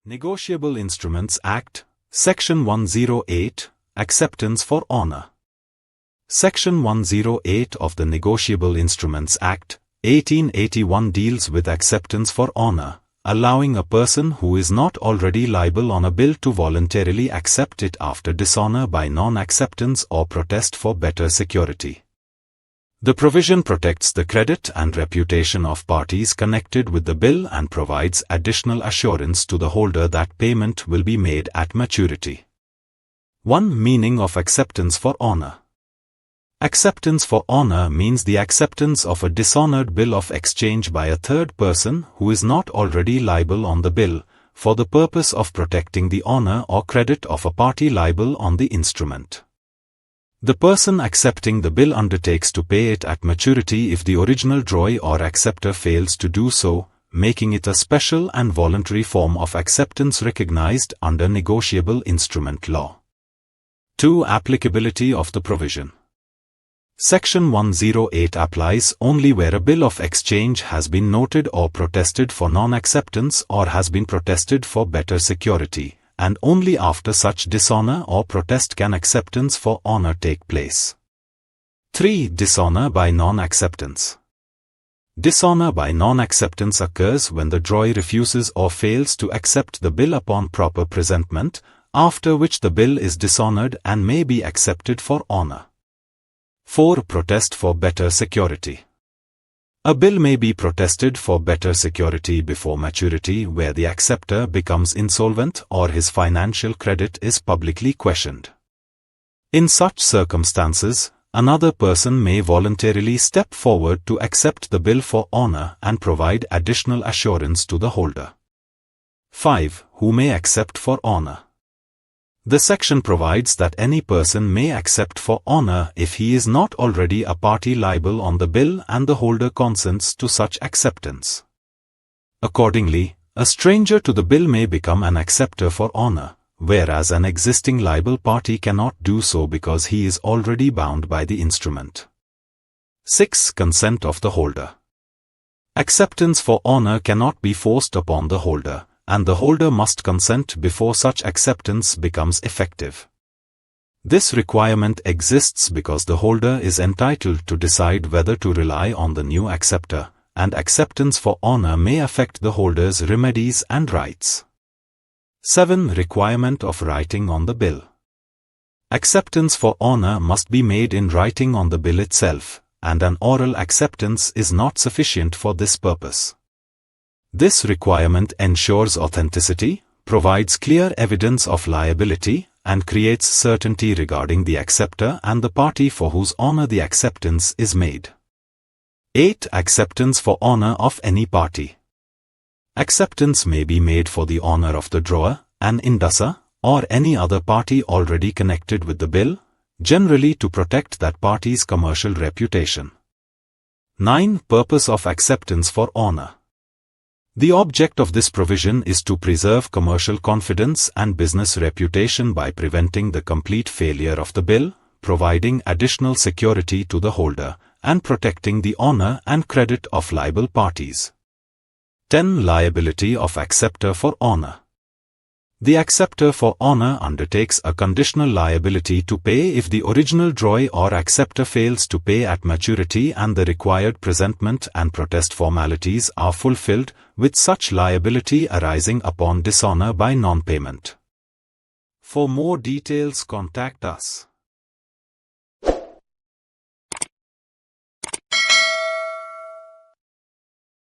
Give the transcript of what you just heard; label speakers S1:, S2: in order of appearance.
S1: Negotiable Instruments Act, Section 108, Acceptance for Honor. Section 108 of the Negotiable Instruments Act, 1881 deals with acceptance for honor, allowing a person who is not already liable on a bill to voluntarily accept it after dishonor by non-acceptance or protest for better security. The provision protects the credit and reputation of parties connected with the bill and provides additional assurance to the holder that payment will be made at maturity. 1. Meaning of acceptance for honor. Acceptance for honor means the acceptance of a dishonored bill of exchange by a third person who is not already liable on the bill, for the purpose of protecting the honor or credit of a party liable on the instrument. The person accepting the bill undertakes to pay it at maturity if the original drawee or acceptor fails to do so, making it a special and voluntary form of acceptance recognized under negotiable instrument law. 2. Applicability of the provision. Section 108 applies only where a bill of exchange has been noted or protested for non-acceptance or has been protested for better security, and only after such dishonor or protest can acceptance for honor take place. 3. Dishonor by non-acceptance. Dishonor by non-acceptance occurs when the drawee refuses or fails to accept the bill upon proper presentment, after which the bill is dishonored and may be accepted for honor. 4. Protest for better security. A bill may be protested for better security before maturity where the acceptor becomes insolvent or his financial credit is publicly questioned. In such circumstances, another person may voluntarily step forward to accept the bill for honor and provide additional assurance to the holder. 5. Who may accept for honor. The section provides that any person may accept for honor if he is not already a party liable on the bill and the holder consents to such acceptance. Accordingly, a stranger to the bill may become an acceptor for honor, whereas an existing liable party cannot do so because he is already bound by the instrument. 6. Consent of the holder. Acceptance for honor cannot be forced upon the holder, and the holder must consent before such acceptance becomes effective. This requirement exists because the holder is entitled to decide whether to rely on the new acceptor, and acceptance for honor may affect the holder's remedies and rights. 7. Requirement of writing on the bill. Acceptance for honor must be made in writing on the bill itself, and an oral acceptance is not sufficient for this purpose. This requirement ensures authenticity, provides clear evidence of liability, and creates certainty regarding the acceptor and the party for whose honor the acceptance is made. 8. Acceptance for honor of any party. Acceptance may be made for the honor of the drawer, an indusser, or any other party already connected with the bill, generally to protect that party's commercial reputation. 9. Purpose of acceptance for honor. The object of this provision is to preserve commercial confidence and business reputation by preventing the complete failure of the bill, providing additional security to the holder, and protecting the honor and credit of liable parties. 10. Liability of acceptor for honor. The acceptor for honor undertakes a conditional liability to pay if the original drawee or acceptor fails to pay at maturity and the required presentment and protest formalities are fulfilled, with such liability arising upon dishonor by non-payment. For more details, contact us.